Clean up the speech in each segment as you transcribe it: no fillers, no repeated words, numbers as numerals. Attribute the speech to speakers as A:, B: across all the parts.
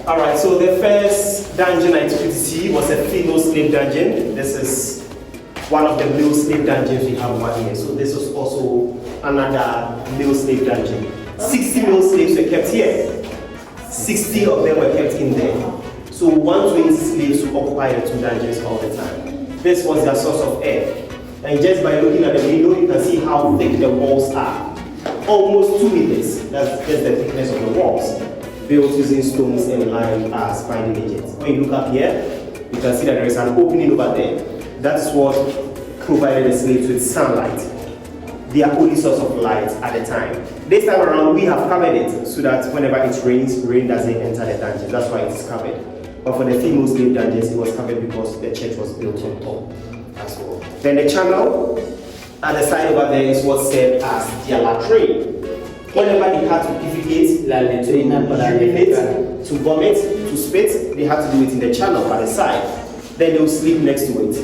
A: All right, so the first dungeon I took you to see was a female slave dungeon. This is one of the male slave dungeons we have over here. So this was also another male slave dungeon. 60 male slaves were kept here. 60 of them were kept in there. So 120 slaves would occupy the two dungeons all the time. This was their source of air. And just by looking at the window, you can see how thick the walls are. Almost 2 meters. That's just the thickness of the walls. Built using stones and lime as binding agents. When you look up here, you can see that there is an opening over there. That's what provided the slaves with sunlight. Their only source of light at the time. This time around, we have covered it so that whenever it rains, rain doesn't enter the dungeon. That's why it is covered. But for the female slave dungeons, it was covered because the church was built on top as well. Then the channel at the side over there is what served as their latrine. Whenever they had to defecate, urinate, to vomit, to spit, they had to do it in the channel by the side. Then they would sleep next to it.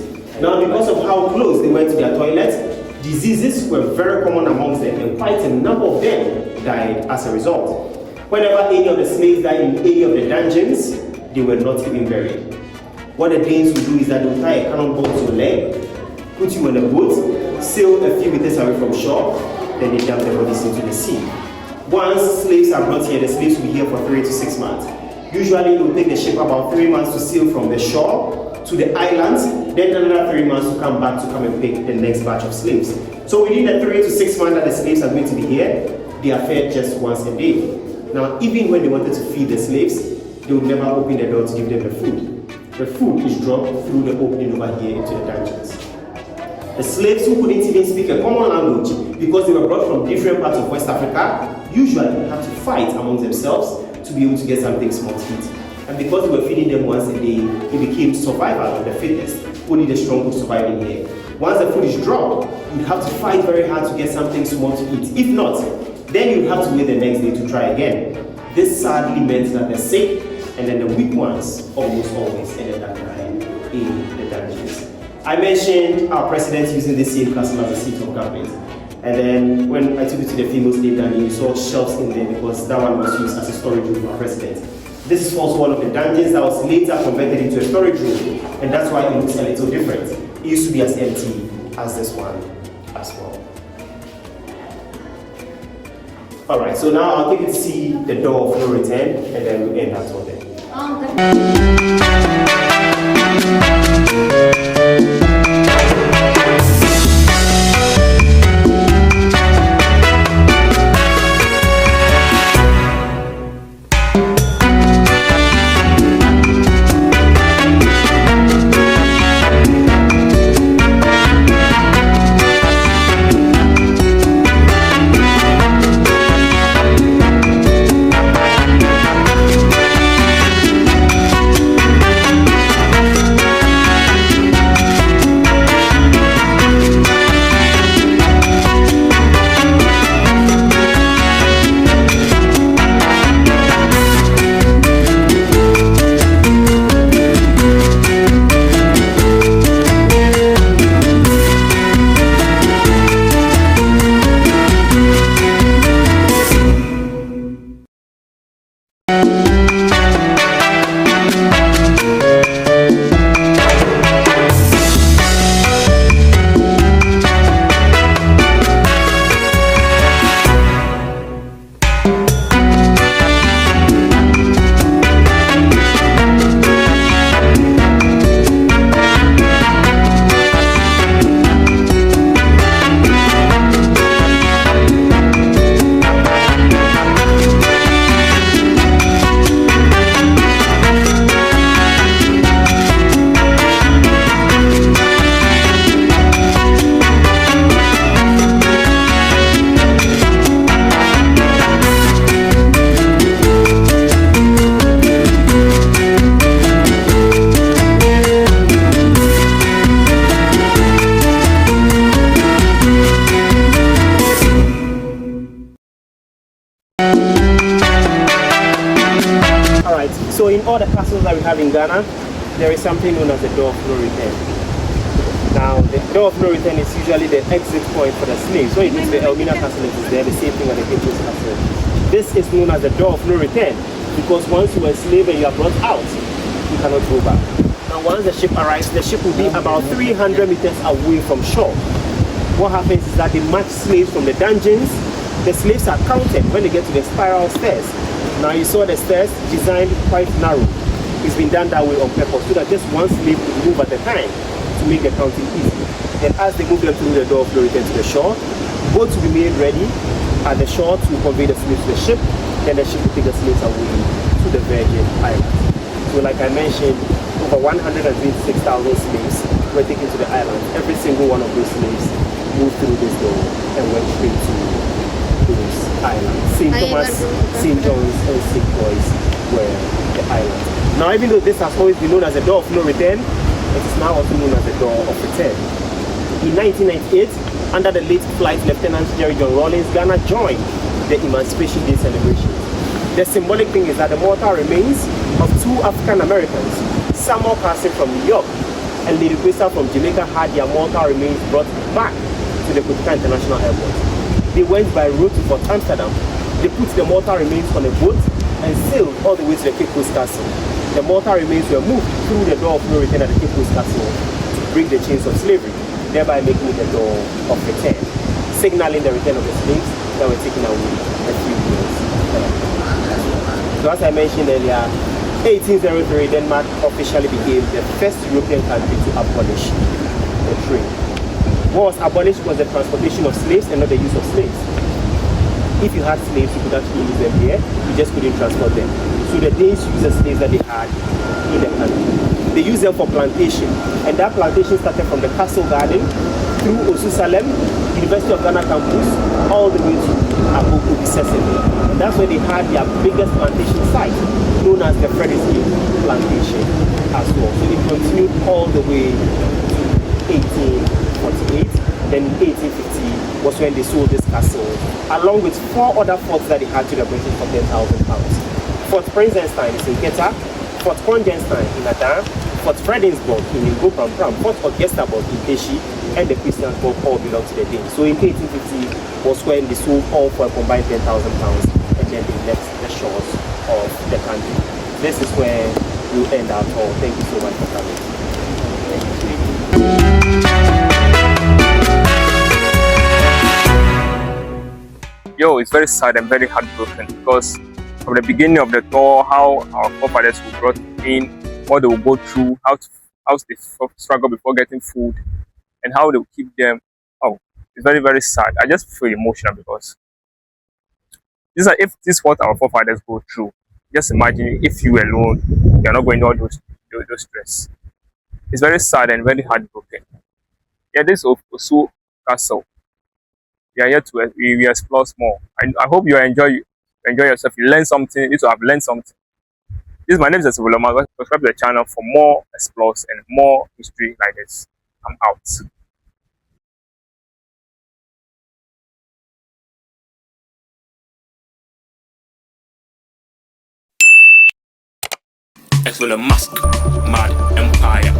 A: Now, because of how close they went to their toilet, diseases were very common amongst them, and quite a number of them died as a result. Whenever any of the slaves died in any of the dungeons, they were not even buried. What the Danes would do is that they would tie a cannonball to your leg, put you on a boat, sail a few meters away from shore, then they dump the bodies into the sea. Once slaves are brought here, the slaves will be here for 3 to 6 months. Usually it will take the ship about 3 months to sail from the shore to the islands, then another 3 months to come back to come and pick the next batch of slaves. So within the 3 to 6 months that the slaves are going to be here, they are fed just once a day. Now, even when they wanted to feed the slaves, they would never open the door to give them the food. The food is dropped through the opening over here into the dungeons. The slaves who couldn't even speak a common language because they were brought from different parts of West Africa usually had to fight among themselves to be able to get something small to eat. And because they were feeding them once a day, it became survival of the fittest. Only the strong could survive in here. Once the food is dropped, you'd have to fight very hard to get something small to eat. If not, then you'd have to wait the next day to try again. This sadly meant that the sick and then the weak ones almost always ended up dying in the dungeons. I mentioned our president using the same castle as a seat of government. And then when I took it to the female slave dungeon, you saw shelves in there because that one was used as a storage room for our president. This is also one of the dungeons that was later converted into a storage room, and that's why it looks a little different. It used to be as empty as this one as well. Alright, so now I'll take you to see the door of no return, and then we'll end that one there. So in all the castles that we have in Ghana, there is something known as the door of no return. Now, the door of no return is usually the exit point for the slaves. So you go to the Elmina Castle, it is there, the same thing at the Gateways Castle. This is known as the door of no return. because once you are a slave and you are brought out, you cannot go back. Now once the ship arrives, the ship will be about 300 meters away from shore. What happens is that they match slaves from the dungeons. The slaves are counted when they get to the spiral stairs. Now you saw the stairs designed quite narrow. It's been done that way on purpose so that just one slave could move at a time to make the counting easy. And as they move them through the door of no return to the shore, boats will be made ready at the shore to convey the slaves to the ship. Then the ship will take the slaves away to the Virgin Islands. So like I mentioned, over 126,000 slaves were taken to the island. Every single one of those slaves moved through this door and went straight to those islands. St. Thomas, St. John's, and St. Croix were the islands. Now, even though this has always been known as the door of no return, it is now also known as the door of return. In 1998, under the late Flight Lieutenant Jerry John Rawlings, Ghana joined the Emancipation Day celebration. The symbolic thing is that the mortal remains of two African Americans, Samuel Carson from New York and Lady Crystal from Jamaica, had their mortal remains brought back to the Kotika International Airport. They went by road to Fort Amsterdam. They put the mortal remains on a boat and sailed all the way to the Osu Castle. The mortal remains were moved through the door of no return at the Osu Castle to break the chains of slavery, thereby making it the door of return, signaling the return of the slaves that were taken away a few years earlier. So as I mentioned earlier, 1803, Denmark officially became the first European country to abolish the trade. What was abolished was the transportation of slaves and not the use of slaves. If you had slaves, you could actually use them here, you just couldn't transport them. So the Danes used the slaves that they had in the country. They used them for plantation, and that plantation started from the Castle Garden through Osu Salem, University of Ghana campus, all the way to Aboku Biseseme. And that's where they had their biggest plantation site, known as the Fredericksburg Plantation as well. So it continued all the way to 1848. Then 1850 was when they sold this castle, along with 4 other forts that they had to the British for £10,000. Fort Prinsenstein is in Keta, Fort Kongenstein in Adan, Fort Fredensborg in Ngopram, Fort Augustaborg in Keshi, and the Christiansborg all belong to the Danes. So in 1850 was when they sold all for a combined £10,000, and then they left the shores of the country. This is where we'll end our tour. Thank you so much for coming.
B: Yo, it's very sad and very heartbroken because from the beginning of the tour, how our forefathers were brought in, what they will go through, how they struggle before getting food, and how they will keep them. Oh, it's very, very sad. I just feel emotional because if this is what our forefathers go through. Just imagine if you alone, you're not going through all those stress. It's very sad and very heartbroken. Yeah, this is Osu Castle. We are here to we explore more. I hope you enjoy yourself. You learn something. You have learned something. My name is Osu Castle. Subscribe to the channel for more explores and more history like this. I'm out. Explore the mask, mad empire.